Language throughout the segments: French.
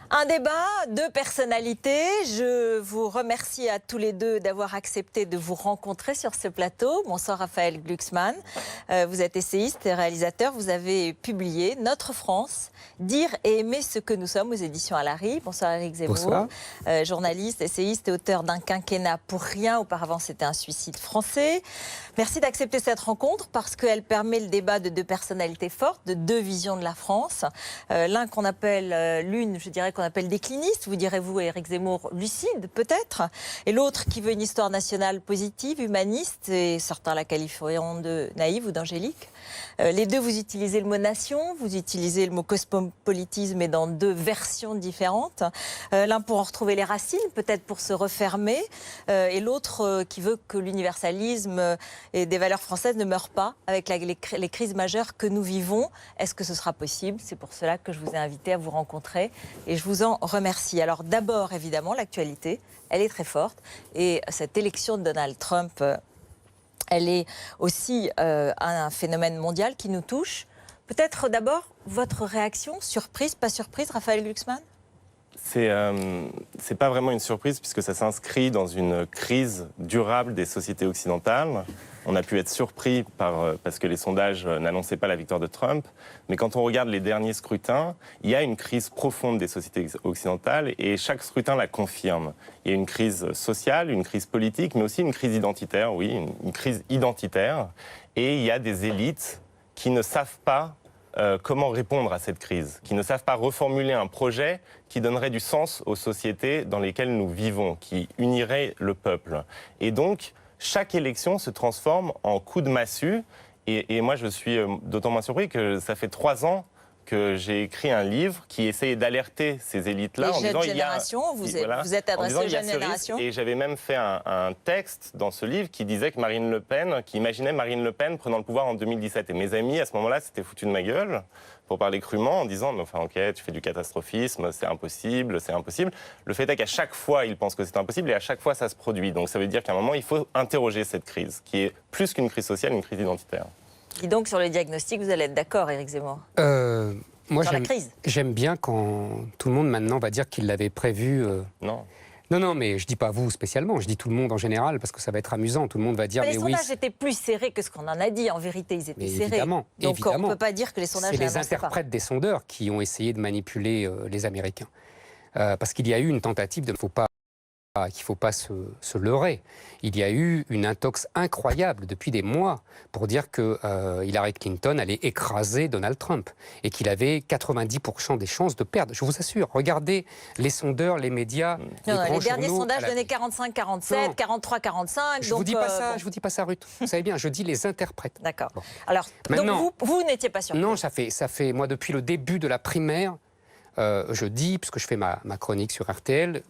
Un débat, deux personnalités. Je vous remercie à tous les deux d'avoir accepté de vous rencontrer sur ce plateau. Bonsoir Raphaël Glucksmann. Vous êtes essayiste et réalisateur. Vous avez publié Notre France, dire et aimer ce que nous sommes aux éditions Alary. Bonsoir Éric Zemmour. Bonsoir. Journaliste, essayiste et auteur d'un quinquennat pour rien. Auparavant, c'était un suicide français. Merci d'accepter cette rencontre parce qu'elle permet le débat de deux personnalités fortes, de deux visions de la France. L'un qu'on appelle, l'une, je dirais qu'on appelle décliniste, vous direz-vous, Éric Zemmour, lucide peut-être, et l'autre qui veut une histoire nationale positive, humaniste, et certains la qualifieront de naïve ou d'angélique. Les deux, vous utilisez le mot nation, vous utilisez le mot cosmopolitisme, mais dans deux versions différentes. L'un pour en retrouver les racines, peut-être pour se refermer, et l'autre qui veut que l'universalisme et des valeurs françaises ne meurent pas avec les crises majeures que nous vivons. Est-ce que ce sera possible? C'est pour cela que je vous ai invité à vous rencontrer et je vous en remercie. Alors d'abord, évidemment, l'actualité, elle est très forte et cette élection de Donald Trump, elle est aussi un phénomène mondial qui nous touche. Peut-être d'abord votre réaction, surprise, pas surprise, Raphaël Glucksmann? C'est pas vraiment une surprise puisque ça s'inscrit dans une crise durable des sociétés occidentales. On a pu être surpris parce que les sondages n'annonçaient pas la victoire de Trump. Mais quand on regarde les derniers scrutins, il y a une crise profonde des sociétés occidentales et chaque scrutin la confirme. Il y a une crise sociale, une crise politique, mais aussi une crise identitaire, oui, une crise identitaire. Et il y a des élites qui ne savent pas comment répondre à cette crise, qui ne savent pas reformuler un projet qui donnerait du sens aux sociétés dans lesquelles nous vivons, qui unirait le peuple. Et donc, chaque élection se transforme en coup de massue. Et moi, je suis d'autant moins surpris que ça fait 3 ans que j'ai écrit un livre qui essayait d'alerter ces élites-là. Les jeunes générations, vous êtes adressé aux jeunes générations. Et j'avais même fait un texte dans ce livre qui disait que Marine Le Pen, qui imaginait Marine Le Pen prenant le pouvoir en 2017. Et mes amis, à ce moment-là, s'étaient foutus de ma gueule, pour parler crûment, en disant « Mais enfin, ok, tu fais du catastrophisme, c'est impossible, c'est impossible ». Le fait est qu'à chaque fois, ils pensent que c'est impossible et à chaque fois, ça se produit. Donc ça veut dire qu'à un moment, il faut interroger cette crise, qui est plus qu'une crise sociale, une crise identitaire. Et donc, sur le diagnostic, vous allez être d'accord, Éric Zemmour? Moi, sur la crise. J'aime bien quand tout le monde maintenant va dire qu'il l'avait prévu. Non. Non, mais je dis pas vous spécialement, je dis tout le monde en général, parce que ça va être amusant. Tout le monde va dire, mais oui... Les sondages étaient plus serrés que ce qu'on en a dit. En vérité, ils étaient serrés. Évidemment, donc on ne peut pas dire que les sondages c'est les n'annonçaient pas. interprètes des sondeurs qui ont essayé de manipuler les Américains. Parce qu'il y a eu une tentative de... qu'il ne faut pas se leurrer. Il y a eu une intox incroyable depuis des mois pour dire que Hillary Clinton allait écraser Donald Trump et qu'il avait 90% des chances de perdre. Je vous assure, regardez les sondeurs, les médias, les derniers sondages donnaient 45-47, 43-45. Je ne vous dis pas ça, je vous dis pas ça, Ruth. Vous savez bien, je dis les interprètes. D'accord. Bon. Alors, maintenant, donc vous n'étiez pas surpris? Non, ça fait, moi, depuis le début de la primaire, je dis, puisque je fais ma chronique sur RTL,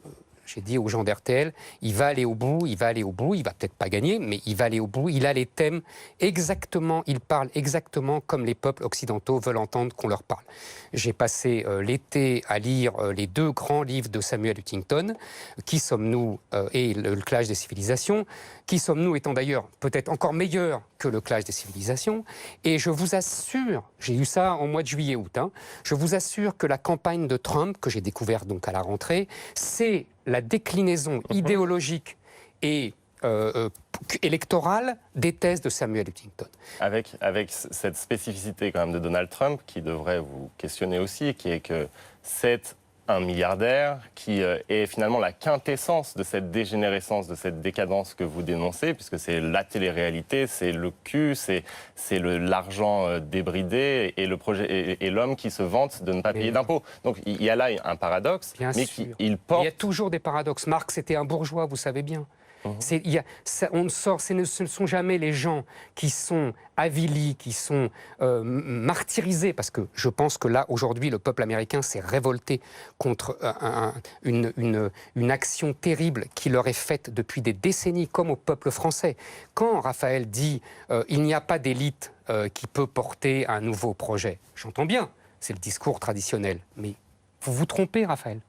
j'ai dit aux gens d'RTL, il va aller au bout, il va peut-être pas gagner, mais il va aller au bout, il a les thèmes exactement, il parle exactement comme les peuples occidentaux veulent entendre qu'on leur parle. J'ai passé l'été à lire les 2 grands livres de Samuel Huntington, Qui sommes-nous et le clash des civilisations, Qui sommes-nous étant d'ailleurs peut-être encore meilleur que le clash des civilisations, et je vous assure, j'ai eu ça en mois de juillet-août, je vous assure que la campagne de Trump, que j'ai découvert donc à la rentrée, c'est la déclinaison idéologique et électorale des thèses de Samuel Huntington. Avec cette spécificité quand même de Donald Trump qui devrait vous questionner aussi, qui est que c'est un milliardaire qui est finalement la quintessence de cette dégénérescence, de cette décadence que vous dénoncez, puisque c'est la télé-réalité, c'est le cul, c'est l'argent débridé et le projet et l'homme qui se vante de ne pas payer d'impôts. Donc il y a là un paradoxe, mais il porte... Il y a toujours des paradoxes. Marx était un bourgeois, vous savez bien. Ce ne sont jamais les gens qui sont avilis, qui sont martyrisés, parce que je pense que là, aujourd'hui, le peuple américain s'est révolté contre une action terrible qui leur est faite depuis des décennies, comme au peuple français. Quand Raphaël dit « il n'y a pas d'élite qui peut porter un nouveau projet », j'entends bien, c'est le discours traditionnel, mais vous vous trompez, Raphaël.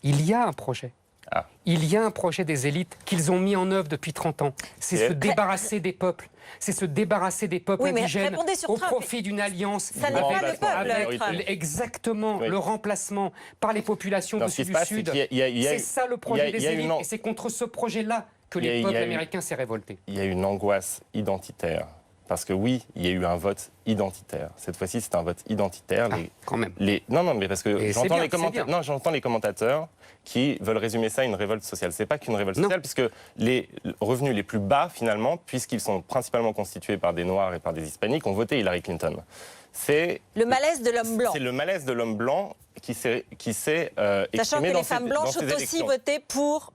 Il y a un projet. Il y a un projet des élites qu'ils ont mis en œuvre depuis 30 ans. C'est se débarrasser des peuples. C'est se débarrasser des peuples indigènes au profit d'une alliance. Ça n'est pas le peuple, Trump. Exactement, le remplacement par les populations du Sud. C'est ça le projet des élites. Et c'est contre ce projet-là que les peuples américains s'est révoltés. Il y a une angoisse identitaire. Parce que oui, il y a eu un vote identitaire. Cette fois-ci, c'est un vote identitaire. Quand même. Non, mais parce que j'entends les commentateurs qui veulent résumer ça à une révolte sociale. C'est pas qu'une révolte sociale, puisque les revenus les plus bas, finalement, puisqu'ils sont principalement constitués par des Noirs et par des Hispaniques, ont voté Hillary Clinton. C'est le malaise de l'homme blanc. C'est le malaise de l'homme blanc qui s'est exprimé Sachant que les femmes blanches ont aussi voté pour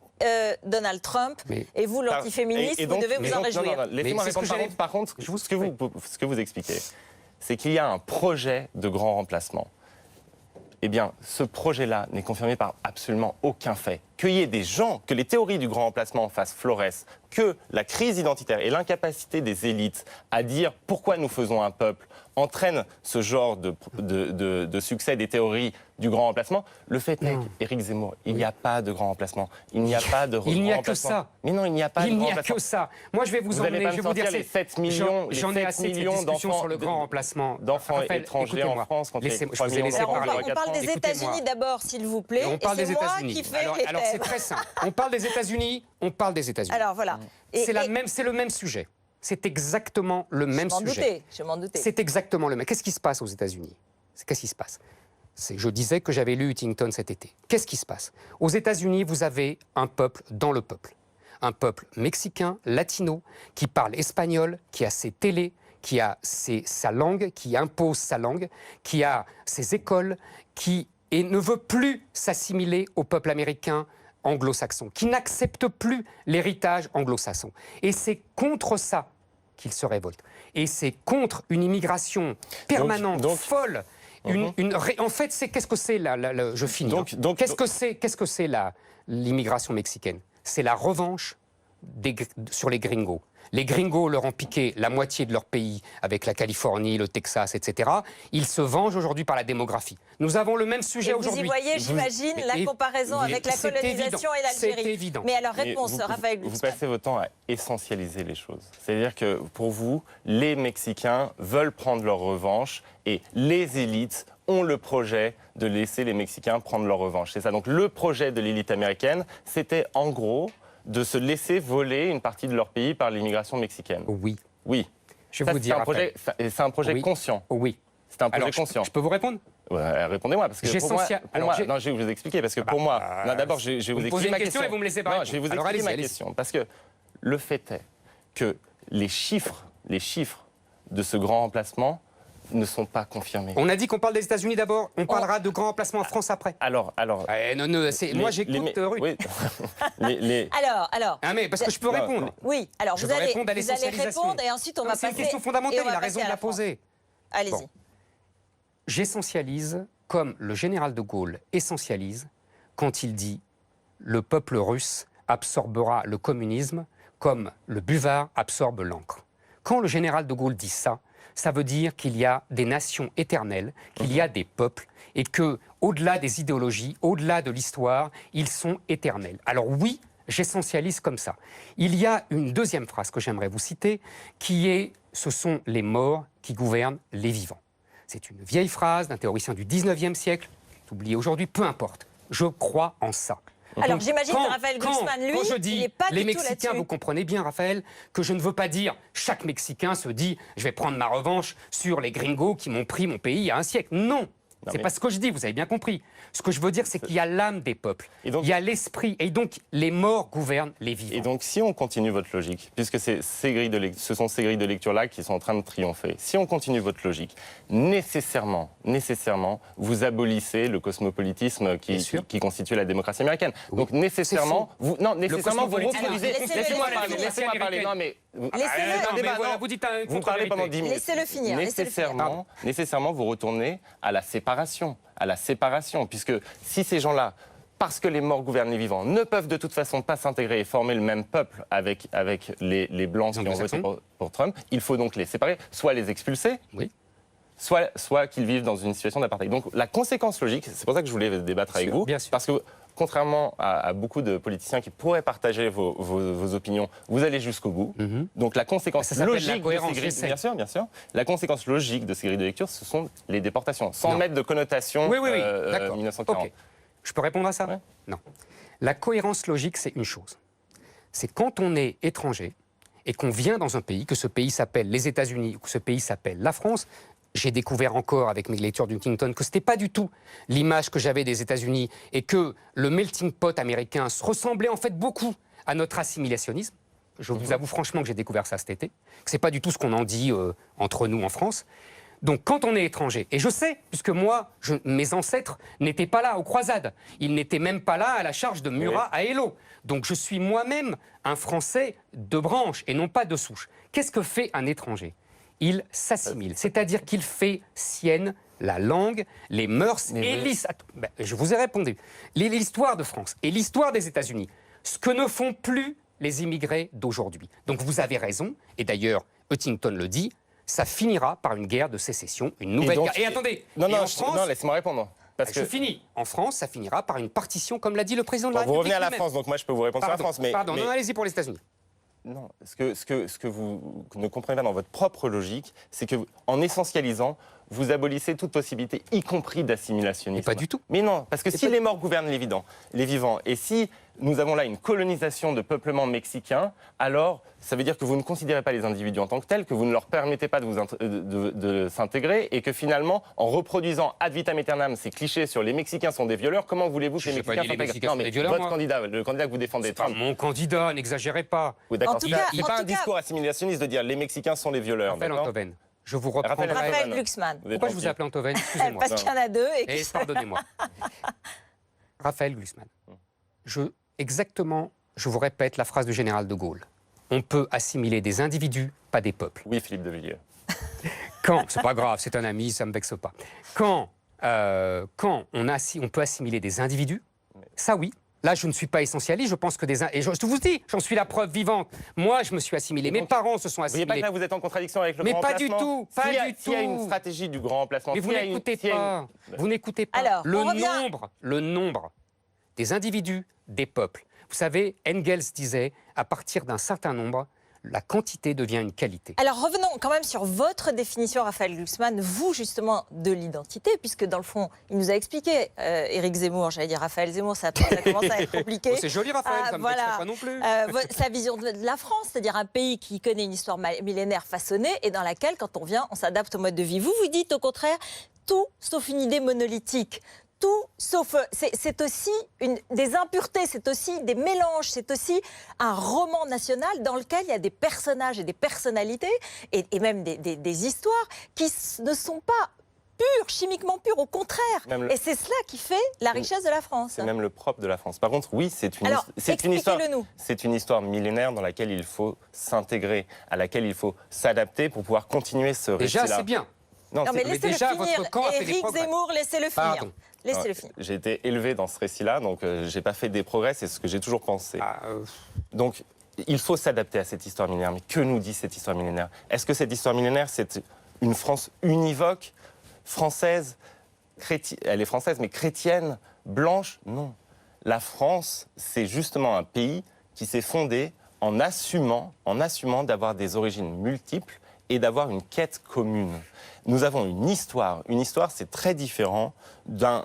Donald Trump, et vous, l'antiféministe, vous devez vous en réjouir. Laissez-moi répondre. Par contre, ce que vous expliquez, c'est qu'il y a un projet de grand remplacement. Eh bien, ce projet-là n'est confirmé par absolument aucun fait. Qu'il y ait des gens, que les théories du grand remplacement fassent florès, que la crise identitaire et l'incapacité des élites à dire pourquoi nous faisons un peuple entraîne ce genre de succès des théories du grand remplacement. Le fait est qu'Éric Zemmour, il n'y a pas de grand remplacement. Il n'y a pas de grand remplacement. Il n'y a que ça. Mais non, il n'y a pas de grand remplacement. Il n'y a que ça. Moi, je vais vous emmener, je vais vous dire, les 7 millions, j'en ai assez de cette discussion sur le grand remplacement d'enfants étrangers en France. On parle des États-Unis d'abord, s'il vous plaît. On parle des États-Unis. Alors c'est très simple. On parle des États-Unis. Alors voilà. C'est le même sujet. C'est exactement le même sujet. Je m'en doutais. C'est exactement le même. Qu'est-ce qui se passe aux États-Unis? Qu'est-ce qui se passe? Je disais que j'avais lu Huntington cet été. Qu'est-ce qui se passe? Aux États-Unis, vous avez un peuple dans le peuple. Un peuple mexicain, latino, qui parle espagnol, qui a ses télés, qui a sa langue, qui impose sa langue, qui a ses écoles, et ne veut plus s'assimiler au peuple américain anglo-saxon, qui n'accepte plus l'héritage anglo-saxon. Et c'est contre ça qu'il se révolte. Et c'est contre une immigration permanente, folle. En fait, qu'est-ce que c'est je finis. Qu'est-ce que c'est l'immigration mexicaine? C'est la revanche sur les gringos. Les gringos leur ont piqué la moitié de leur pays avec la Californie, le Texas, etc. Ils se vengent aujourd'hui par la démographie. Nous avons le même sujet aujourd'hui. Vous y voyez, j'imagine, la comparaison avec la colonisation et l'Algérie. C'est évident. Mais alors, réponse, Raphaël Glucksmann. Vous passez votre temps à essentialiser les choses. C'est-à-dire que, pour vous, les Mexicains veulent prendre leur revanche et les élites ont le projet de laisser les Mexicains prendre leur revanche. C'est ça. Donc, le projet de l'élite américaine, c'était en gros de se laisser voler une partie de leur pays par l'immigration mexicaine. Oui. Oui. Je vais vous dire. C'est un projet conscient. Oui. C'est un projet conscient. Je peux vous répondre? Répondez-moi, parce que pour moi, non, je vais vous expliquer, parce que pour moi, d'abord, je vais vous expliquer ma question. Et vous me laissez pas répondre. Je vais vous expliquer ma question, parce que le fait est que les chiffres de ce grand remplacement ne sont pas confirmés. On a dit qu'on parle des États-Unis d'abord, on parlera de grand remplacement en France après. Alors. Moi j'écoute Ruth. Oui. Alors. Ah mais parce que je peux répondre. Oui. Alors vous allez répondre et ensuite on va passer. C'est une question fondamentale. Il a raison de la poser. Allez-y. Bon. J'essentialise comme le général de Gaulle essentialise quand il dit le peuple russe absorbera le communisme comme le buvard absorbe l'encre. Quand le général de Gaulle dit ça, ça veut dire qu'il y a des nations éternelles, qu'il y a des peuples, et que, au-delà des idéologies, au-delà de l'histoire, ils sont éternels. Alors oui, j'essentialise comme ça. Il y a une deuxième phrase que j'aimerais vous citer, qui est « ce sont les morts qui gouvernent les vivants ». C'est une vieille phrase d'un théoricien du 19e siècle, oublié aujourd'hui, peu importe. Je crois en ça. Alors j'imagine que Raphaël Glucksmann, lui, il n'est pas du tout là-dessus. Les Mexicains, vous comprenez bien, Raphaël, que je ne veux pas dire chaque Mexicain se dit je vais prendre ma revanche sur les gringos qui m'ont pris mon pays il y a un siècle. Non, c'est pas ce que je dis, vous avez bien compris. Ce que je veux dire, c'est qu'il y a l'âme des peuples, il y a l'esprit, et donc les morts gouvernent les vivants. Et donc si on continue votre logique, puisque ce sont ces grilles de lecture-là qui sont en train de triompher, si on continue votre logique, nécessairement, vous abolissez le cosmopolitisme qui constitue la démocratie américaine. Oui. Donc nécessairement, vous reproduisez... Laissez-moi parler. Non mais... Vous parlez pendant 10 minutes. Laissez-le finir. Nécessairement, vous retournez à la séparation. Puisque si ces gens-là, parce que les morts gouvernent les vivants, ne peuvent de toute façon pas s'intégrer et former le même peuple avec les Blancs qui ont voté pour Trump, il faut donc les séparer, soit les expulser, soit qu'ils vivent dans une situation d'apartheid. Donc la conséquence logique, c'est pour ça que je voulais débattre avec vous, parce que contrairement à beaucoup de politiciens qui pourraient partager vos opinions, vous allez jusqu'au bout. Donc la conséquence logique de ces grilles, bien sûr, la conséquence logique de ces grilles de lecture, ce sont les déportations, sans mettre de connotation Oui, d'accord. 1940. Okay. Je peux répondre à ça? Ouais. Non. La cohérence logique, c'est une chose. C'est quand on est étranger et qu'on vient dans un pays, que ce pays s'appelle les États-Unis ou que ce pays s'appelle la France. J'ai découvert encore avec mes lectures d'Huntington que ce n'était pas du tout l'image que j'avais des États-Unis et que le melting pot américain se ressemblait en fait beaucoup à notre assimilationnisme. Je vous avoue franchement que j'ai découvert ça cet été, que ce n'est pas du tout ce qu'on en dit entre nous en France. Donc quand on est étranger, et je sais, puisque moi, mes ancêtres n'étaient pas là aux croisades, ils n'étaient même pas là à la charge de Murat à Eylau. Donc je suis moi-même un Français de branche et non pas de souche. Qu'est-ce que fait un étranger? Il s'assimile, c'est-à-dire qu'il fait sienne la langue, les mœurs et je vous ai répondu. L'histoire de France et l'histoire des États-Unis, ce que ne font plus les immigrés d'aujourd'hui. Donc vous avez raison, et d'ailleurs Huntington le dit, ça finira par une guerre de sécession, une nouvelle guerre. Et attendez, non, laissez-moi répondre. Parce que je finis. En France, ça finira par une partition, comme l'a dit le président de la République. Vous revenez à la France, donc moi je peux vous répondre sur la France. Pardon, non, allez-y pour les États-Unis. Non, ce que vous ne comprenez pas dans votre propre logique, c'est que en essentialisant, vous abolissez toute possibilité, y compris d'assimilationnisme. Pas du tout. Mais non, parce que si les morts gouvernent les vivants, et si nous avons là une colonisation de peuplement mexicain, alors ça veut dire que vous ne considérez pas les individus en tant que tels, que vous ne leur permettez pas de s'intégrer, et que finalement, en reproduisant ad vitam aeternam ces clichés sur les Mexicains sont des violeurs, comment voulez-vous que les Mexicains s'intègrent? Non, mais votre candidat, le candidat que vous défendez, Trump. Mon candidat, n'exagérez pas. Oui, d'accord. C'est pas un discours assimilationniste de dire les Mexicains sont les violeurs. Raphaël Antoven, je vous reprends. Raphaël Glucksmann. Pourquoi je vous ai appelé Antoven? Excusez-moi. Parce qu'il y en a deux. Et pardonnez-moi. Raphaël Glucksmann. Exactement, je vous répète la phrase du général de Gaulle. On peut assimiler des individus, pas des peuples. Oui, Philippe de Villiers. C'est pas grave, c'est un ami, ça me vexe pas. Quand on peut assimiler des individus, ça oui. Là, je ne suis pas essentialiste, je pense que et je vous dis, j'en suis la preuve vivante. Moi, je me suis assimilé, mes parents se sont assimilés. Vous voyez pas que là, vous êtes en contradiction avec le grand remplacement? Mais pas du tout, pas du tout. S'il y a une stratégie du grand remplacement... Mais vous n'écoutez pas, vous n'écoutez pas. Alors, le nombre des individus, des peuples. Vous savez, Engels disait, à partir d'un certain nombre, la quantité devient une qualité. Alors revenons quand même sur votre définition, Raphaël Glucksmann, vous justement, de l'identité, puisque dans le fond, il nous a expliqué, Éric Zemmour, j'allais dire Raphaël Zemmour, ça commence à être compliqué. C'est joli Raphaël, ça ne me vexe pas non plus. Sa vision de la France, c'est-à-dire un pays qui connaît une histoire millénaire façonnée et dans laquelle, quand on vient, on s'adapte au mode de vie. Vous dites au contraire, tout sauf une idée monolithique. Tout sauf, c'est aussi des impuretés, c'est aussi des mélanges, c'est aussi un roman national dans lequel il y a des personnages et des personnalités et même des histoires qui ne sont pas pures, chimiquement pures, au contraire. Et c'est cela qui fait la richesse de la France. C'est même le propre de la France. Par contre, oui, c'est une histoire millénaire dans laquelle il faut s'intégrer, à laquelle il faut s'adapter pour pouvoir continuer ce récit-là. Déjà, c'est bien. Non, mais laissez-le finir. Éric Zemmour, laissez-le finir. Pardon. J'ai été élevé dans ce récit-là, donc j'ai pas fait des progrès, c'est ce que j'ai toujours pensé. Donc, il faut s'adapter à cette histoire millénaire. Mais que nous dit cette histoire millénaire? Est-ce que cette histoire millénaire, c'est une France univoque, française, elle est française, mais chrétienne, blanche? Non. La France, c'est justement un pays qui s'est fondé en assumant d'avoir des origines multiples et d'avoir une quête commune. Nous avons une histoire. Une histoire, c'est très différent d'une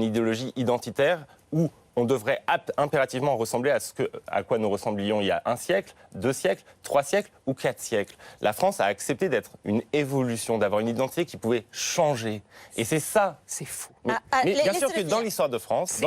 idéologie identitaire où on devrait impérativement ressembler à quoi nous ressemblions il y a 1 siècle, 2 siècles, 3 siècles ou 4 siècles. La France a accepté d'être une évolution, d'avoir une identité qui pouvait changer. Et c'est ça. C'est faux. Mais bien sûr que dans l'histoire de France,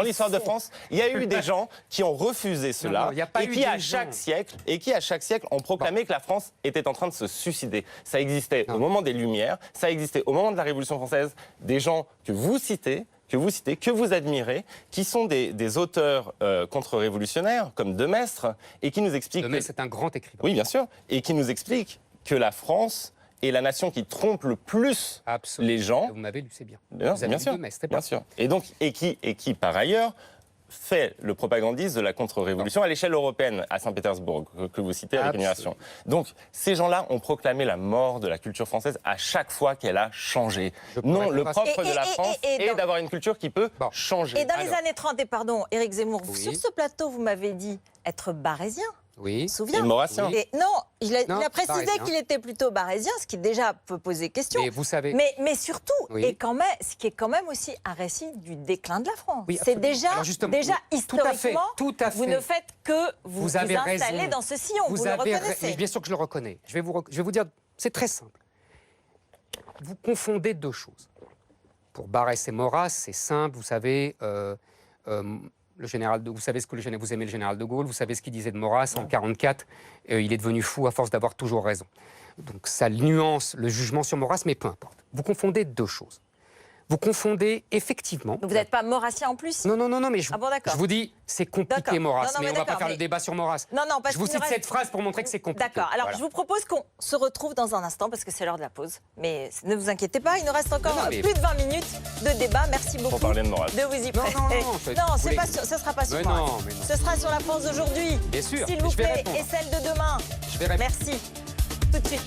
il y a eu des gens qui ont refusé cela et qui à chaque siècle ont proclamé que la France était en train de se suicider. Ça existait au moment des Lumières, ça existait au moment de la Révolution française, des gens que vous citez, que vous admirez, qui sont des auteurs contre-révolutionnaires, comme Demestre, et qui nous expliquent... Demestre est un grand écrivain. Oui, bien sûr. Et qui nous explique que la France est la nation qui trompe le plus les gens. Vous m'avez lu, c'est bien. Bien sûr. Demestre, bien sûr. Et qui, par ailleurs, fait le propagandiste de la contre-révolution à l'échelle européenne, à Saint-Pétersbourg, que vous citez avec admiration. Donc, ces gens-là ont proclamé la mort de la culture française à chaque fois qu'elle a changé. Non, le propre de la France est d'avoir une culture qui peut changer. Et dans les années 30, et pardon, Éric Zemmour, Oui. sur ce plateau, vous m'avez dit être barésien. Oui. Souviens. Et maurassien. Et non, il a précisé barésien. qu'il était plutôt barésien, ce qui déjà peut poser question. Mais vous savez... Mais surtout, Oui. et quand même, ce qui est quand même aussi un récit du déclin de la France. Oui, c'est absolument. déjà, Alors justement, déjà oui, historiquement, tout à fait. vous ne faites que vous avez installer raison. dans ce sillon, vous le reconnaissez. Mais bien sûr que je le reconnais. Je vais vous dire, c'est très simple. Vous confondez deux choses. Pour Barrès et Maurras, c'est simple, vous savez... le général vous savez ce que vous aimez le général de Gaulle, vous savez ce qu'il disait de Maurras en 1944, il est devenu fou à force d'avoir toujours raison. Donc ça nuance le jugement sur Maurras, mais peu importe. Vous confondez deux choses. Vous confondez effectivement... Donc vous n'êtes pas maurassien en plus? Non, mais je, Ah bon, d'accord. je vous dis, c'est compliqué Maurras, Non, mais on ne va pas d'accord, faire le débat sur Maurras. Non, parce je vous qu'il cite nous reste- cette phrase pour montrer que c'est compliqué. D'accord. Alors, Voilà. je vous propose qu'on se retrouve dans un instant parce que c'est l'heure de la pause. Mais ne vous inquiétez pas, il nous reste encore mais- plus de 20 minutes de débat. Merci beaucoup Pour parler de Maurras. de vous y Non, prêter. non, c'est pas sur, ce sera pas sur Mais Maurras. non, mais non. Ce sera sur la France d'aujourd'hui. Bien sûr, S'il mais vous je vais plaît, répondre. et celle de demain. Je vais répondre. Merci. Tout de suite.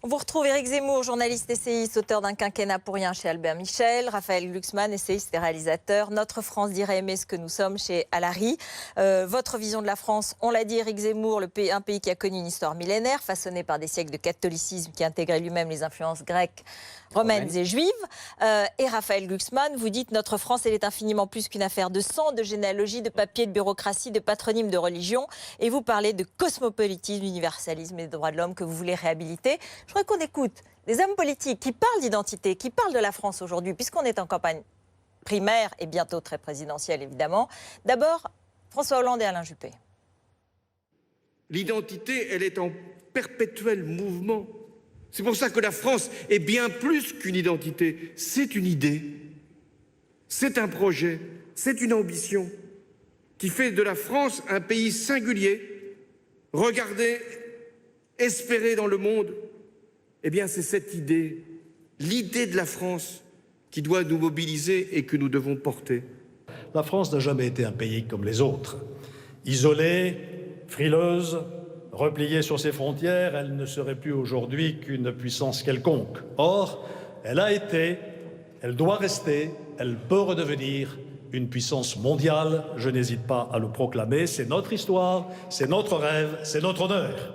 On vous retrouve Éric Zemmour, journaliste essayiste, auteur d'un quinquennat pour rien chez Albert Michel, Raphaël Glucksmann, essayiste et réalisateur, Notre France dirait aimer ce que nous sommes chez Alary. Votre vision de la France, on l'a dit, Éric Zemmour, un pays qui a connu une histoire millénaire, façonnée par des siècles de catholicisme qui intégrait lui-même les influences grecques, romaines et juives. Et Raphaël Glucksmann, vous dites notre France, elle est infiniment plus qu'une affaire de sang, de généalogie, de papier, de bureaucratie, de patronyme, de religion. Et vous parlez de cosmopolitisme, d'universalisme et des droits de l'homme que vous voulez réhabiliter. Je voudrais qu'on écoute des hommes politiques qui parlent d'identité, qui parlent de la France aujourd'hui, puisqu'on est en campagne primaire et bientôt très présidentielle, évidemment. D'abord, François Hollande et Alain Juppé. L'identité, elle est en perpétuel mouvement. C'est pour ça que la France est bien plus qu'une identité. C'est une idée, c'est un projet, c'est une ambition qui fait de la France un pays singulier, regardé, espéré dans le monde. Eh bien, c'est cette idée, l'idée de la France, qui doit nous mobiliser et que nous devons porter. La France n'a jamais été un pays comme les autres. Isolée, frileuse, repliée sur ses frontières, elle ne serait plus aujourd'hui qu'une puissance quelconque. Or, elle a été, elle doit rester, elle peut redevenir une puissance mondiale. Je n'hésite pas à le proclamer. C'est notre histoire, c'est notre rêve, c'est notre honneur.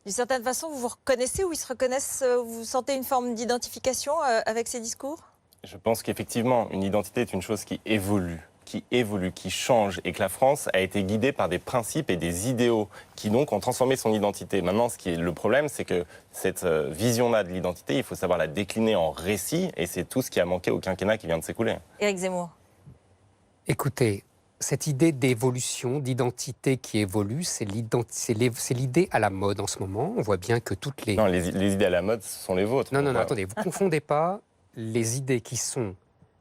D'une certaine façon, vous vous reconnaissez ou ils se reconnaissent, vous sentez une forme d'identification avec ces discours? Je pense qu'effectivement, une identité est une chose qui évolue, qui change, et que la France a été guidée par des principes et des idéaux qui donc ont transformé son identité. Maintenant, ce qui est le problème, c'est que cette vision-là de l'identité, il faut savoir la décliner en récit, et c'est tout ce qui a manqué au quinquennat qui vient de s'écouler. Éric Zemmour. Écoutez, cette idée d'évolution, d'identité qui évolue, c'est l'idée à la mode en ce moment. On voit bien que toutes les... Non, les idées à la mode, ce sont les vôtres. Non, attendez, vous ne confondez pas les idées qui sont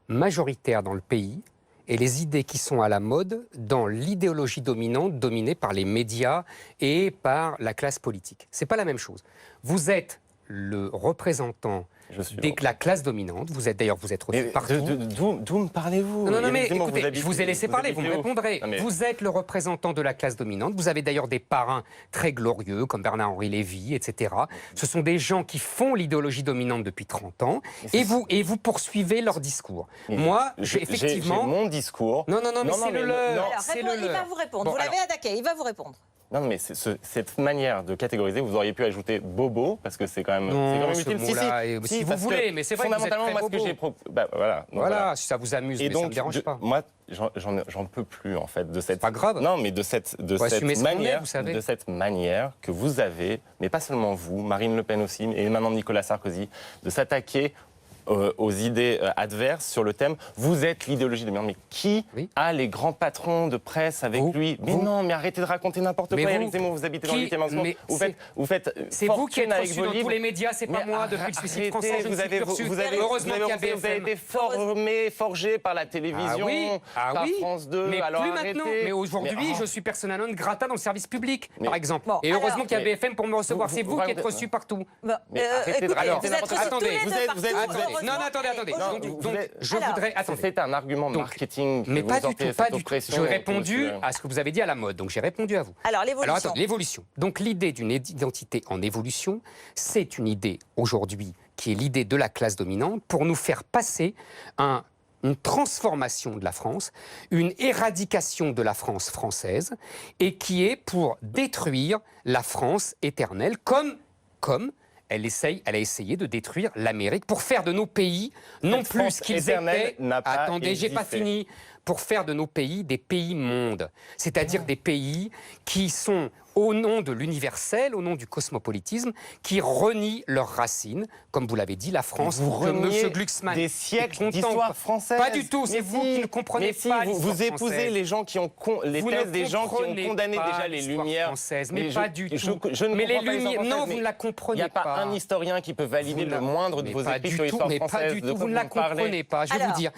majoritaires dans le pays et les idées qui sont à la mode dans l'idéologie dominante, dominée par les médias et par la classe politique. Ce n'est pas la même chose. Vous êtes le représentant de la classe dominante. Vous êtes reçu partout. D'où me parlez-vous? Non, mais Zemmour, écoutez, je vous ai laissé parler, vous me répondrez. Non, mais... Vous êtes le représentant de la classe dominante. Vous avez d'ailleurs des parrains très glorieux, comme Bernard-Henri Lévy, etc. Ce sont des gens qui font l'idéologie dominante depuis 30 ans, et vous poursuivez leur discours. Moi, effectivement... J'ai mon discours. Non, mais c'est le leur. Il va vous répondre. Vous l'avez attaqué, il va vous répondre. Non, mais cette manière de catégoriser, vous auriez pu ajouter bobo, parce que c'est quand même, utile. Si vous voulez, mais c'est vrai que vous êtes très moi, bobo. ce que j'ai voilà, si ça vous amuse, et mais donc, ça ne me dérange pas. Moi, j'en peux plus, en fait, de cette... Pas grave. Non, mais de cette manière que vous avez, mais pas seulement vous, Marine Le Pen aussi, et maintenant Nicolas Sarkozy, de s'attaquer aux idées adverses sur le thème. Vous êtes l'idéologie de merde. Mais qui a les grands patrons de presse avec lui? Mais non, mais arrêtez de raconter n'importe quoi. Éric Zemmour, vous habitez dans le 8e arrondissement. Vous faites c'est vous qui êtes reçu dans tous les médias, c'est pas moi. Depuis le suicide français, je ne suis plus reçu. Heureusement qu'il y a BFM. Vous avez été forgé par la télévision, par France 2. Mais alors plus maintenant. Mais aujourd'hui, je suis persona non grata dans le service public, par exemple. Bon, et heureusement qu'il y a BFM pour me recevoir. C'est vous qui êtes reçu partout. Écoutez, vous êtes reçus tous les deux partout. malheureusement, attendez. Attendez. C'est un argument marketing. Mais pas du tout, pas du tout. J'ai répondu monsieur. à ce que vous avez dit à la mode, donc j'ai répondu à vous. Alors, l'évolution. attendez, l'évolution. Donc l'idée d'une identité en évolution, c'est une idée aujourd'hui qui est l'idée de la classe dominante pour nous faire passer une transformation de la France, une éradication de la France française, et qui est pour détruire la France éternelle, comme elle a essayé de détruire l'Amérique, pour faire de nos pays, non plus ce qu'ils étaient... Attendez, j'ai pas fini. Pour faire de nos pays des pays-mondes, c'est-à-dire des pays qui sont, au nom de l'universel, au nom du cosmopolitisme, qui renient leurs racines, comme vous l'avez dit, la France, vous que M. reniez Glucksmann des siècles d'histoire française. Pas du tout, c'est vous qui ne comprenez pas l'histoire vous épousez française. les gens qui ont les thèses des gens qui ont condamné déjà les Lumières françaises, mais pas du tout. Je ne mais les comprends pas Lumières, non, vous ne la Il comprenez n'y a pas. pas un historien qui peut valider le moindre de vos écrits sur l'histoire mais pas française. du tout, vous ne la comprenez pas. Je vais vous dire.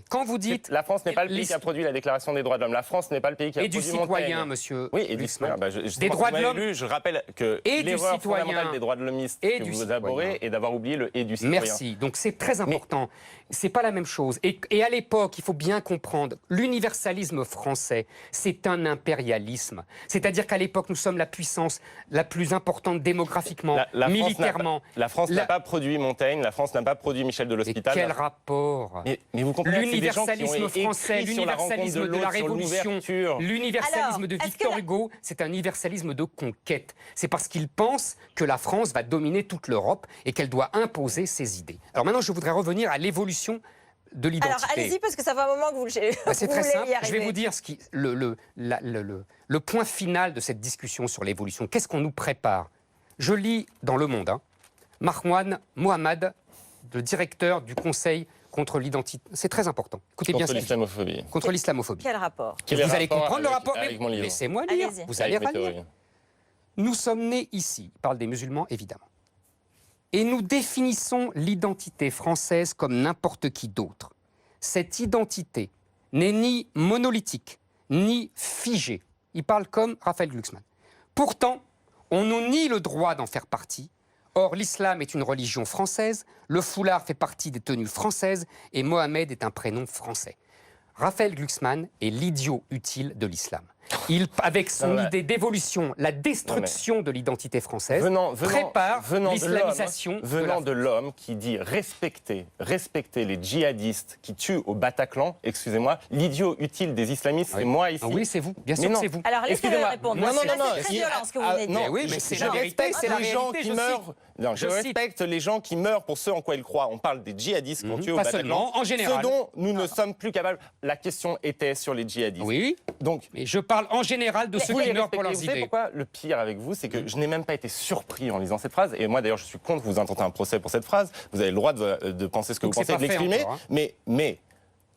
Quand vous dites, la France n'est pas le pays qui a produit la Déclaration des droits de l'homme. La France n'est pas le pays qui a produit Montaigne. Et du citoyen, monsieur. Oui, et du citoyen. Des droits de l'homme. Je rappelle que l'erreur fondamentale des droits de l'homme que vous abhorrez est d'avoir oublié le « et du citoyen ». Merci. Donc c'est très important. C'est pas la même chose. Et à l'époque, il faut bien comprendre, l'universalisme français, c'est un impérialisme. C'est-à-dire qu'à l'époque, nous sommes la puissance la plus importante démographiquement, militairement. La France n'a pas produit Montaigne, la France n'a pas produit Michel de l'Hospital. Quel rapport? Mais vous comprenez, l'universalisme français, l'universalisme de la Révolution, l'universalisme de Victor Hugo, c'est un universalisme de conquête. C'est parce qu'il pense que la France va dominer toute l'Europe et qu'elle doit imposer ses idées. Alors maintenant, je voudrais revenir à l'évolution de l'identité. Alors allez-y, parce que ça fait un moment que vous le c'est très simple. Je vais vous dire le point final de cette discussion sur l'évolution. Qu'est-ce qu'on nous prépare? Je lis dans Le Monde, Marwan Mohammad, le directeur du Conseil contre l'identité. C'est très important. Écoutez bien ça. Contre l'islamophobie. Contre l'islamophobie. Quel rapport? Vous allez comprendre le rapport. Laissez-moi lire. Vous allez relire. Nous sommes nés ici. Il parle des musulmans, évidemment. Et nous définissons l'identité française comme n'importe qui d'autre. Cette identité n'est ni monolithique, ni figée. Il parle comme Raphaël Glucksmann. Pourtant, on nous nie le droit d'en faire partie. Or, l'islam est une religion française, le foulard fait partie des tenues françaises et Mohamed est un prénom français. Raphaël Glucksmann est l'idiot utile de l'islam. Avec son idée d'évolution, la destruction de l'identité française, prépare l'islamisation de l'homme qui dit respecter les djihadistes qui tuent au Bataclan, excusez-moi, l'idiot utile des islamistes, c'est moi ici. Oui, c'est vous, bien sûr que c'est vous. Alors laissez-le répondre. Non, c'est très violent ce que vous venez de dire. Oui, mais c'est je la vérité, respecte c'est la les gens réalité, qui meurent. Non, je respecte les gens qui meurent pour ce en quoi ils croient. On parle des djihadistes qui ont tué au Bataclan. Seulement, en général. Ce dont nous ne sommes plus capables. La question était sur les djihadistes. Oui. Donc, mais je parle en général de ceux qui meurent pour leurs idées. Vous savez pourquoi le pire avec vous, c'est que je n'ai même pas été surpris en lisant cette phrase. Et moi, d'ailleurs, je suis contre que vous intentez un procès pour cette phrase. Vous avez le droit de penser ce que vous pensez, de l'exprimer. Mais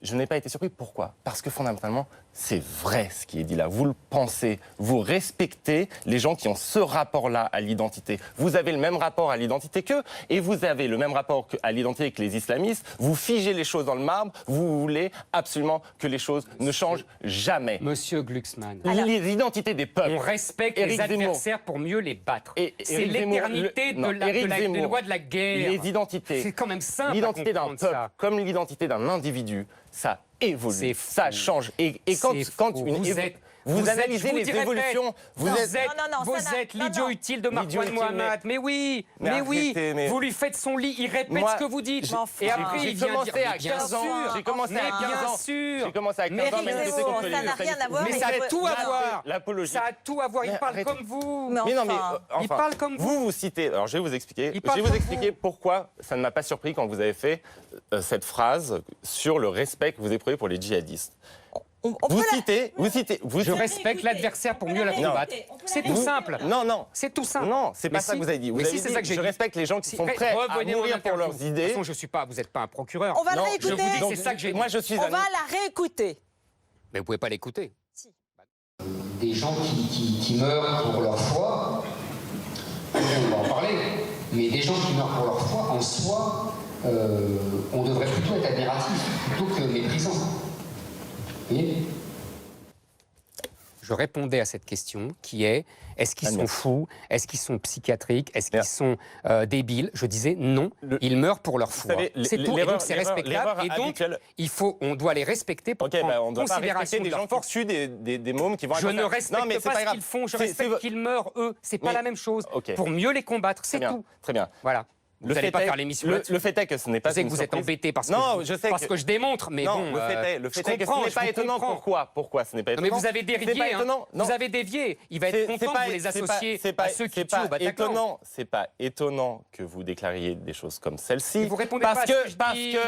je n'ai pas été surpris. Pourquoi? Parce que fondamentalement, c'est vrai ce qui est dit là. Vous le pensez. Vous respectez les gens qui ont ce rapport-là à l'identité. Vous avez le même rapport à l'identité qu'eux. Et vous avez le même rapport à l'identité que les islamistes. Vous figez les choses dans le marbre. Vous voulez absolument que les choses ne changent jamais. Monsieur Glucksmann. Les identités des peuples. On respecte les adversaires pour mieux les battre. C'est l'éternité de loi de la guerre. Les identités. C'est quand même simple. L'identité d'un peuple, comme l'identité d'un individu, ça évolue, ça change. Et quand vous analysez les évolutions, vous êtes l'idiot utile de Marwan Mohammad. Mais oui, vous lui faites son lit, il répète ce que vous dites. Et après, il vient dire, à 15 ans. J'ai commencé à 15 ans. J'ai commencé à 15 ans à manifester contre les islamistes. Mais ça a tout à voir. L'apologie. Ça a tout à voir. Il parle comme vous. Il parle comme vous. Vous citez. Alors, je vais vous expliquer. Pourquoi ça ne m'a pas surpris quand vous avez fait cette phrase sur le respect que vous éprouvez pour les djihadistes. Vous citez. Je respecte l'adversaire pour mieux la combattre. C'est tout simple. Non. C'est tout simple. Non, c'est pas ça que vous avez dit. Vous avez dit je respecte les gens qui sont prêts à mourir pour leurs idées. De toute façon, vous n'êtes pas un procureur. On va la réécouter. Je vous dis, c'est ça que j'ai dit. Moi, je suis On va la réécouter. Mais vous pouvez pas l'écouter. Si. Des gens qui meurent pour leur foi, on va en parler, mais des gens qui meurent pour leur foi, en soi, on devrait plutôt être admiratif, plutôt que méprisant. Vous voyez ? je répondais à cette question qui est est-ce qu'ils sont fous? Est-ce qu'ils sont psychiatriques? Est-ce qu'ils sont débiles? Je disais non, ils meurent pour leur foi. C'est tout, et donc c'est respectable. Et donc, on doit les respecter pour prendre on doit pas considération respecter de des leur gens force. qui tuent des mômes qui vont... Je ne respecte pas ce qu'ils font, je respecte qu'ils meurent, eux. C'est pas la même chose. Pour mieux les combattre, c'est tout. Très bien. Voilà. Vous n'allez pas faire l'émission là-dessus. Le fait est que ce n'est pas. Je sais que vous êtes embêté parce que je démontre, mais bon. Le fait est que ce n'est pas étonnant. Pourquoi ce n'est pas étonnant? Mais vous avez dévié. Vous avez dévié. Il va être content que vous les associez à ceux qui tuent au Bataclan. C'est pas étonnant que vous déclariez des choses comme celle-ci. Vous répondez pas à ce que je dis.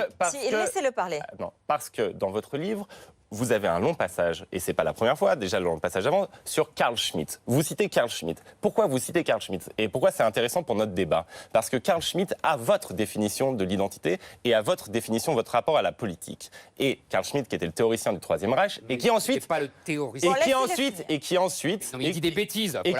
Laissez-le parler. Non, parce que dans votre livre, vous avez un long passage, et c'est pas la première fois, déjà le long passage avant, sur Carl Schmitt. Vous citez Carl Schmitt. Pourquoi vous citez Carl Schmitt? Et pourquoi c'est intéressant pour notre débat? Parce que Carl Schmitt a votre définition de l'identité et a votre définition, votre rapport à la politique. Et Carl Schmitt, qui était le théoricien du Troisième Reich, et qui ensuite... pas le théoricien. Et qui ensuite... Non, mais il dit des bêtises. Et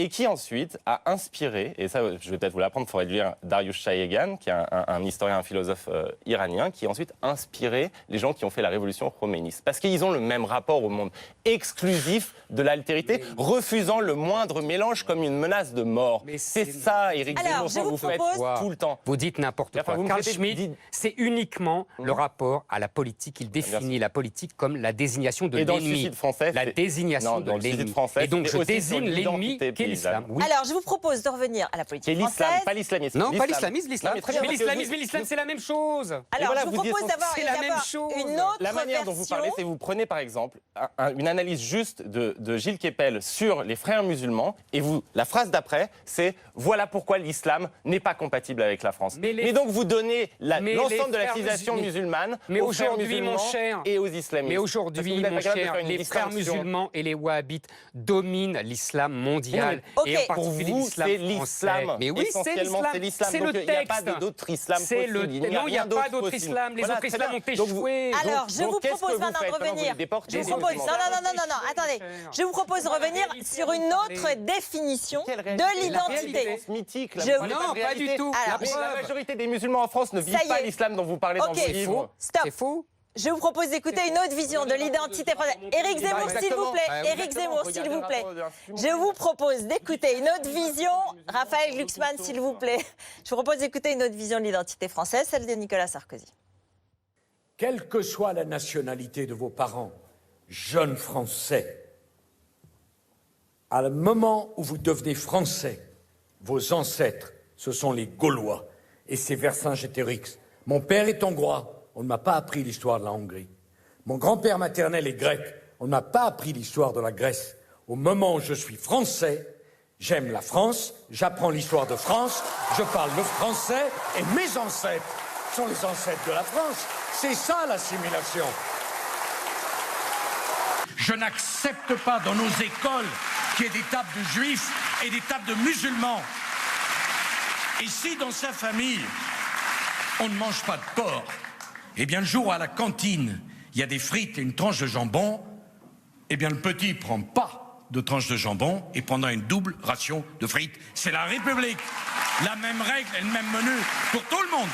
qui ensuite a inspiré, et ça je vais peut-être vous l'apprendre, il faudrait lire Darius Shayegan, qui est un historien, un philosophe iranien, qui a ensuite inspiré les gens qui ont fait la révolution khomeini. Parce qu'ils ont le même rapport au monde exclusif de l'altérité, refusant le moindre mélange comme une menace de mort. C'est ça, Éric Zemmour, que vous faites tout le temps. Vous dites n'importe quoi. Carl Schmitt, c'est uniquement le rapport à la politique. Il définit la politique comme la désignation de l'ennemi. La désignation de l'ennemi. Et donc je désigne l'ennemi qu'est l'islam. Alors je vous propose de revenir à la politique française. Pas l'islamisme. Non, pas l'islamisme, l'islam. Mais l'islamisme et l'islam, c'est la même chose. Alors je vous propose d'avoir une autre la manière dont vous parlez, c'est vous prenez par exemple une analyse juste de Gilles Kepel sur les frères musulmans et la phrase d'après, c'est « Voilà pourquoi l'islam n'est pas compatible avec la France ». Et donc vous donnez l'ensemble de la civilisation musulmane aux frères musulmans et aux islamistes. Mais aujourd'hui, mon cher, les frères musulmans et les wahhabites dominent l'islam mondial. Et en particulier l'islam. Mais oui, c'est l'islam. C'est le texte. Il n'y a pas d'autre islam possible. Non, il n'y a pas d'autre islam. Les autres islams ont échoué. Alors, je vous propose maintenant de revenir. Non, attendez. Je vous propose de revenir sur une autre définition de l'identité. Non, pas du tout. La majorité des musulmans en France ne vivent pas l'islam dont vous parlez dans vos livres. C'est faux. Je vous propose d'écouter une autre vision de l'identité française. Éric Zemmour, s'il vous plaît. Éric Zemmour, s'il vous plaît. Je vous propose d'écouter une autre vision. Raphaël Glucksmann, s'il vous plaît. Je vous propose d'écouter une autre vision de l'identité française, celle de Nicolas Sarkozy. Quelle que soit la nationalité de vos parents, jeunes Français, à le moment où vous devenez Français, vos ancêtres, ce sont les Gaulois. Et c'est Vercingétorix. Mon père est hongrois. On ne m'a pas appris l'histoire de la Hongrie. Mon grand-père maternel est grec. On ne m'a pas appris l'histoire de la Grèce. Au moment où je suis français, j'aime la France, j'apprends l'histoire de France, je parle le français et mes ancêtres sont les ancêtres de la France. C'est ça l'assimilation. Je n'accepte pas dans nos écoles qu'il y ait des tables de juifs et des tables de musulmans. Et si dans sa famille, on ne mange pas de porc, eh bien, le jour où à la cantine, il y a des frites et une tranche de jambon, eh bien, le petit ne prend pas de tranche de jambon et prendra une double ration de frites. C'est la République. La même règle et le même menu pour tout le monde.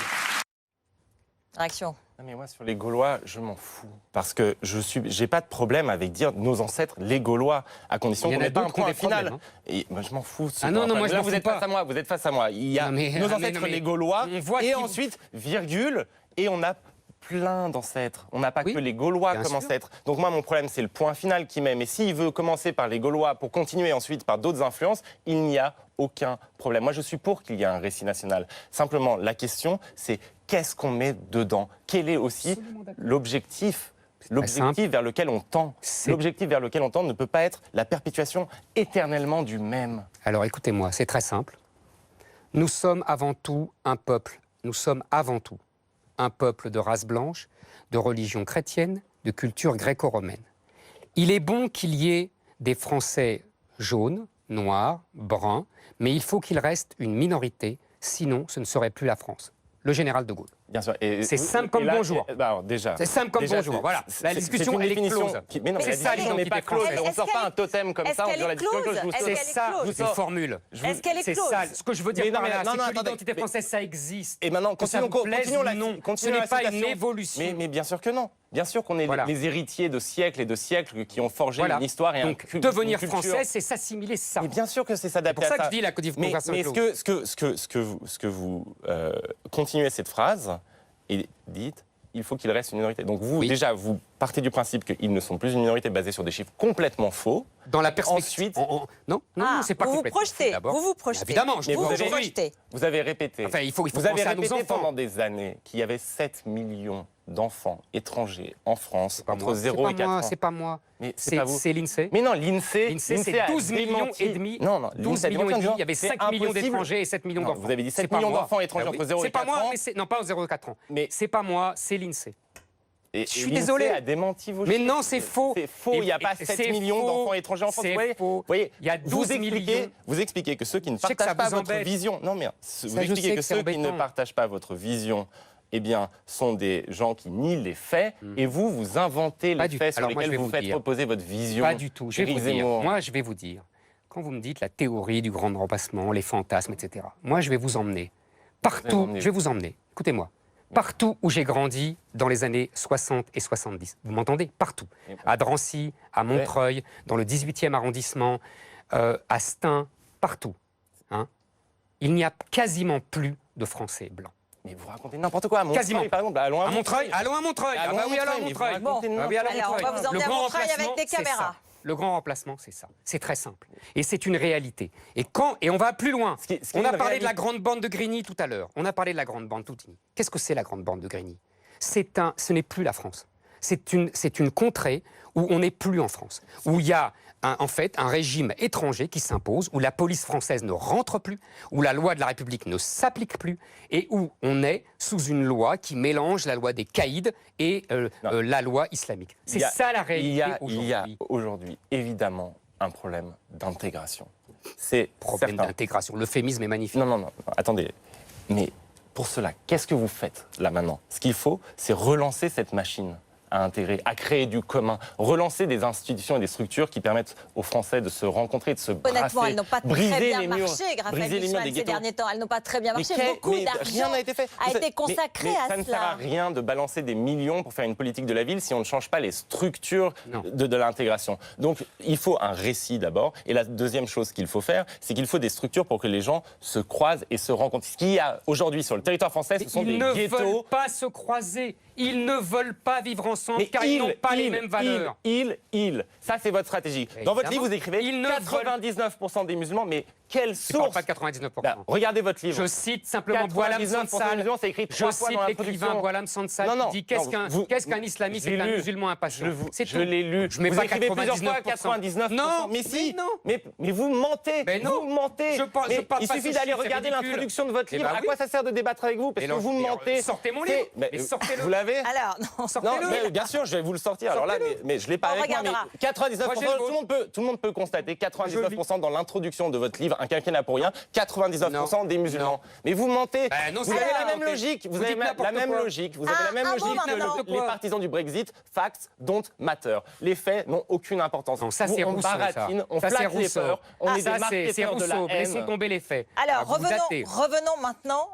Réaction. Mais moi, sur les Gaulois, je m'en fous. Parce que j'ai pas de problème avec dire nos ancêtres, les Gaulois, à condition qu'on n'ait pas un point final. Et moi, je m'en fous. Non, moi, je m'en vous fous êtes pas. face à moi, vous êtes face à moi. Il y a nos ancêtres, les Gaulois, et ensuite, virgule, et on a plein d'ancêtres. On n'a pas que les Gaulois comme ancêtres. Donc moi, mon problème, c'est le point final qui met. Mais s'il veut commencer par les Gaulois pour continuer ensuite par d'autres influences, il n'y a aucun problème. Moi, je suis pour qu'il y ait un récit national. Simplement, la question, c'est qu'est-ce qu'on met dedans? Quel est aussi l'objectif vers lequel on tend? L'objectif vers lequel on tend ne peut pas être la perpétuation éternellement du même. Alors, écoutez-moi, c'est très simple. Nous sommes avant tout un peuple. Nous sommes avant tout un peuple de race blanche, de religion chrétienne, de culture gréco-romaine. Il est bon qu'il y ait des Français jaunes, noirs, bruns, mais il faut qu'il reste une minorité, sinon ce ne serait plus la France. Le général de Gaulle. Bien sûr. C'est simple comme bonjour. C'est simple comme bonjour. Voilà. La discussion, elle est close. Mais non, c'est ça, l'identité pas close. On ne sort pas un totem comme ça en disant la discussion close. C'est ça, une formule. Est-ce qu'elle est close? C'est ça. Ce que je veux dire par là, c'est que l'identité française, ça existe. Et maintenant, continuons ce n'est pas une évolution. Mais bien sûr que non. Bien sûr qu'on est les héritiers de siècles et de siècles qui ont forgé une histoire et donc, une devenir culture. français, c'est s'assimiler ça. Mais bien sûr que c'est s'adapter à ça. C'est pour ça que je dis la codification. Mais ce que vous continuez cette phrase et dites, il faut qu'il reste une minorité. Donc vous, déjà, vous partez du principe qu'ils ne sont plus une minorité basée sur des chiffres complètement faux. Dans la perspective... Ensuite... Non, c'est pas complètement faux. Vous vous projetez. Évidemment, je vous vous avez répété. Enfin, il faut vous avez penser à nos répété enfants. pendant des années qu'il y avait 7 millions d'enfants étrangers en France entre 0 et 4 ans. C'est pas moi. Mais c'est pas vous. C'est l'INSEE. Mais non, l'INSEE c'est 12 millions et demi. Non, 12 millions et demi. Il y avait 5 millions d'étrangers et 7 millions d'enfants. Vous avez dit 7 millions d'enfants étrangers entre 0 et 4 ans. C'est pas moi, mais non, pas aux 0 et 4 ans. Mais c'est pas moi, c'est l'INSEE. Et je suis désolé. a démenti vos mais chiffres. non, c'est faux. C'est faux. Il n'y a pas 7 millions d'enfants étrangers en France. Vous voyez, il y a 12 millions. Vous expliquez que ceux qui ne partagent pas votre vision. Non, mais vous expliquez que ceux qui ne partagent pas votre vision, eh bien, sont des gens qui nient les faits, et vous inventez les faits sur lesquels vous faites reposer votre vision. Pas du tout. Je vais vous dire. Moi, je vais vous dire. Quand vous me dites la théorie du grand remplacement, les fantasmes, etc. Moi, je vais vous emmener partout. Je vais vous emmener. Écoutez-moi. Partout où j'ai grandi dans les années 60 et 70. Vous m'entendez? Partout. À Drancy, à Montreuil, dans le 18e arrondissement, à Stein, partout. Hein, il n'y a quasiment plus de Français blancs. Mais vous racontez n'importe quoi. À Montreuil, quasiment. Par exemple, allons à Montreuil. Allons à Montreuil. Ah bah oui, allons à Montreuil. Bon, alors on va vous emmener à Montreuil avec des caméras. Le grand remplacement, c'est ça. C'est très simple. Et c'est une réalité. Et on va plus loin. On a parlé de la grande bande de Grigny tout à l'heure. On a parlé de la grande bande Toutigny. Qu'est-ce que c'est la grande bande de Grigny? Ce n'est plus la France. C'est une contrée où on n'est plus en France. Où il y a en fait un régime étranger qui s'impose, où la police française ne rentre plus, où la loi de la République ne s'applique plus, et où on est sous une loi qui mélange la loi des caïds et la loi islamique. C'est ça la réalité aujourd'hui. Il y a aujourd'hui évidemment un problème d'intégration. C'est problème d'intégration. L'euphémisme est magnifique. Non, attendez. Mais pour cela, qu'est-ce que vous faites là maintenant? Ce qu'il faut, c'est relancer cette machine à intégrer, à créer du commun, relancer des institutions et des structures qui permettent aux Français de se rencontrer, de se brasser, honnêtement, elles n'ont pas très bien marché, briser les murs des ces derniers temps. Elles n'ont pas très bien marché. Beaucoup d'argent a été consacré à cela. Ça ne sert à rien de balancer des millions pour faire une politique de la ville si on ne change pas les structures de l'intégration. Donc, il faut un récit d'abord. Et la deuxième chose qu'il faut faire, c'est qu'il faut des structures pour que les gens se croisent et se rencontrent. Ce qu'il y a aujourd'hui sur le territoire français, ce sont des ghettos. Ils ne veulent pas se croiser. Ils ne veulent pas vivre ensemble car ils n'ont pas les mêmes valeurs. Ça, c'est votre stratégie. Dans votre livre, vous écrivez 99% des musulmans, mais quelle source? Pas de 99%. Regardez votre livre. Je cite simplement Boualem Sansal. C'est écrit Je cite l'écrivain Boualem Sansal qui dit qu'est-ce qu'un islamiste et un musulman impatient. Je l'ai lu. Je mets vous pas écrivez plusieurs fois 99%. Non, mais si. Non. Mais vous mentez. Vous mentez. Il suffit d'aller regarder l'introduction de votre livre. À quoi ça sert de débattre avec vous? Parce que vous mentez. Sortez mon livre. Vous l'avez? Alors, non, sortez-le. Bien sûr, je vais vous le sortir. Alors là, mais je l'ai pas avec moi. Mais 99%, tout le monde peut constater 99% dans l'introduction de votre livre Un quinquennat pour rien. 99% des musulmans. Mais vous mentez. Vous avez la même logique. Vous avez la même logique. Vous avez la même logique que les partisans du Brexit. Facts don't matter. Les faits n'ont aucune importance. Non, ça c'est on baratine, on flatte les peurs. On est des marketeurs de la haine. Laissons tomber les faits. Alors, revenons maintenant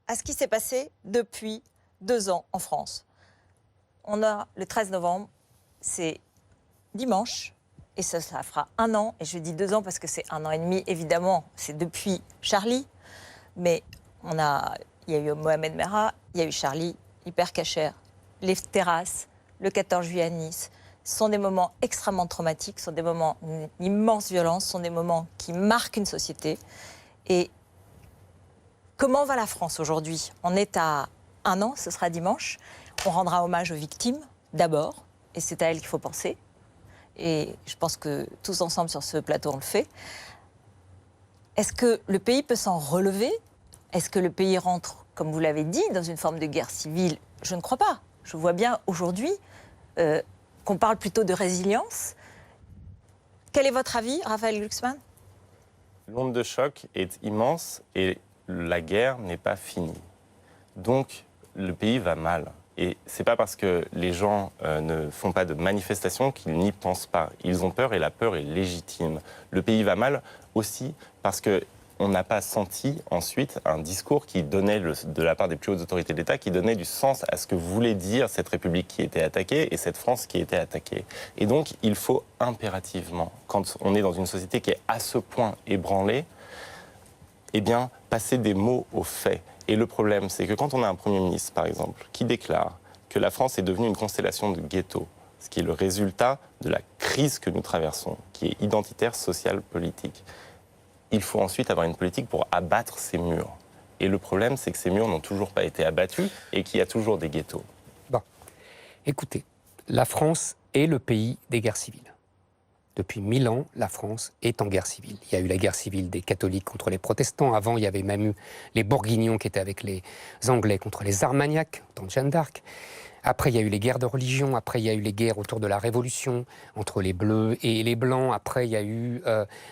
à ce qui s'est passé depuis 2 ans en France. On a le 13 novembre, c'est dimanche. Et ça fera 1 an, et je dis 2 ans parce que c'est 1 an et demi, évidemment, c'est depuis Charlie. Mais il y a eu Mohamed Merah, il y a eu Charlie, Hyper Cacher, les terrasses, le 14 juillet à Nice. Ce sont des moments extrêmement traumatiques, ce sont des moments d'immense violence, ce sont des moments qui marquent une société. Et comment va la France aujourd'hui? On est à 1 an, ce sera dimanche. On rendra hommage aux victimes, d'abord, et c'est à elles qu'il faut penser. Et je pense que tous ensemble sur ce plateau, on le fait. Est-ce que le pays peut s'en relever? Est-ce que le pays rentre, comme vous l'avez dit, dans une forme de guerre civile? Je ne crois pas. Je vois bien aujourd'hui qu'on parle plutôt de résilience. Quel est votre avis, Raphaël Glucksmann? L'onde de choc est immense et la guerre n'est pas finie. Donc, le pays va mal. Et c'est pas parce que les gens ne font pas de manifestations qu'ils n'y pensent pas. Ils ont peur et la peur est légitime. Le pays va mal aussi parce que on n'a pas senti ensuite un discours qui donnait, de la part des plus hautes autorités de l'État, qui donnait du sens à ce que voulait dire cette République qui était attaquée et cette France qui était attaquée. Et donc, il faut impérativement, quand on est dans une société qui est à ce point ébranlée, eh bien, passer des mots aux faits. Et le problème, c'est que quand on a un Premier ministre, par exemple, qui déclare que la France est devenue une constellation de ghettos, ce qui est le résultat de la crise que nous traversons, qui est identitaire, sociale, politique, il faut ensuite avoir une politique pour abattre ces murs. Et le problème, c'est que ces murs n'ont toujours pas été abattus et qu'il y a toujours des ghettos. Bon, écoutez, la France est le pays des guerres civiles. Depuis 1000 ans, la France est en guerre civile. Il y a eu la guerre civile des catholiques contre les protestants. Avant, il y avait même eu les bourguignons qui étaient avec les Anglais contre les Armagnacs, dans Jeanne d'Arc. Après, il y a eu les guerres de religion. Après, il y a eu les guerres autour de la Révolution, entre les Bleus et les Blancs. Après, il y a eu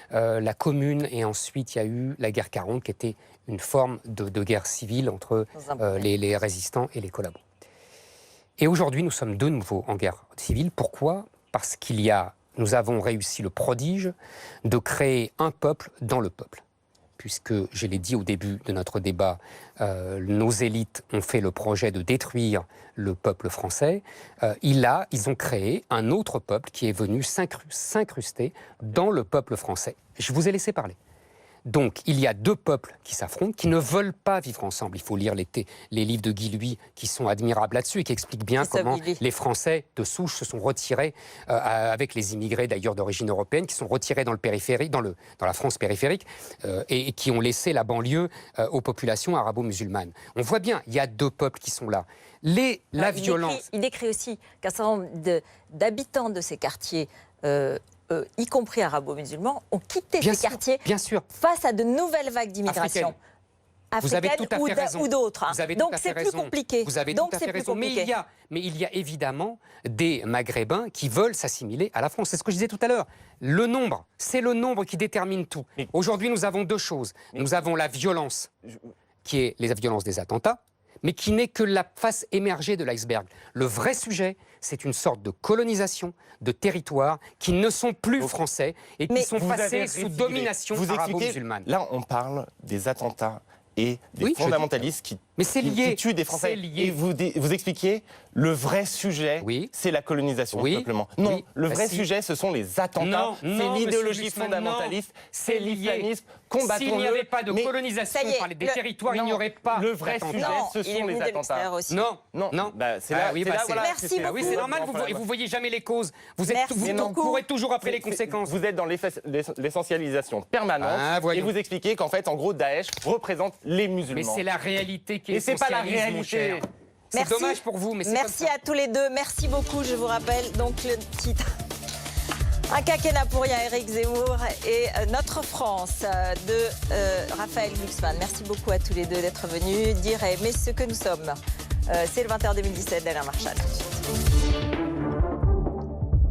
la Commune. Et ensuite, il y a eu la guerre 40, qui était une forme de guerre civile entre les résistants et les collabos. Et aujourd'hui, nous sommes de nouveau en guerre civile. Pourquoi ? Parce nous avons réussi le prodige de créer un peuple dans le peuple. Puisque, je l'ai dit au début de notre débat, nos élites ont fait le projet de détruire le peuple français. Ils ont créé un autre peuple qui est venu s'incruster dans le peuple français. Je vous ai laissé parler. Donc, il y a deux peuples qui s'affrontent, qui ne veulent pas vivre ensemble. Il faut lire les livres de Guy Louis qui sont admirables là-dessus et qui expliquent bien comment les Français de souche se sont retirés, avec les immigrés d'ailleurs d'origine européenne, qui sont retirés dans la France périphérique et qui ont laissé la banlieue aux populations arabo-musulmanes. On voit bien, il y a deux peuples qui sont là. La violence... Il décrit aussi qu'un certain nombre d'habitants de ces quartiers... y compris arabo-musulmans, ont quitté ces quartiers face à de nouvelles vagues d'immigration africaine ou d'autres. Donc c'est plus compliqué. Vous avez tout à fait raison. Mais il y a évidemment des Maghrébins qui veulent s'assimiler à la France. C'est ce que je disais tout à l'heure. Le nombre, c'est le nombre qui détermine tout. Aujourd'hui, nous avons deux choses. Nous avons la violence, qui est la violence des attentats, mais qui n'est que la face émergée de l'iceberg. Le vrai sujet, c'est une sorte de colonisation de territoires qui ne sont plus français et qui sont passés sous domination arabo-musulmane. Là, on parle des attentats et des fondamentalistes qui tuent des Français. Et vous expliquiez, le vrai sujet, c'est la colonisation, tout simplement. Non, le vrai sujet, ce sont les attentats, c'est l'idéologie fondamentaliste, c'est l'islamisme. Combattons-le. S'il n'y avait pas de colonisation par des territoires, il n'y aurait pas le vrai sujet, ce sont les attentats. Non. C'est là, merci beaucoup. Oui, c'est normal, vous voyez jamais les causes. Vous courez toujours après les conséquences. Vous êtes dans l'essentialisation permanente et vous expliquez qu'en fait, en gros, Daesh représente les musulmans. Mais c'est la réalité qui est c'est pas la réalité. C'est dommage pour vous, mais c'est merci à tous les deux. Merci beaucoup. Je vous rappelle donc le titre. Un quinquennat pour rien, Éric Zemmour et Notre France de Raphaël Glucksmann. Merci beaucoup à tous les deux d'être venus dire aimer ce que nous sommes. C'est le 20h 2017 d'Alain Marchal.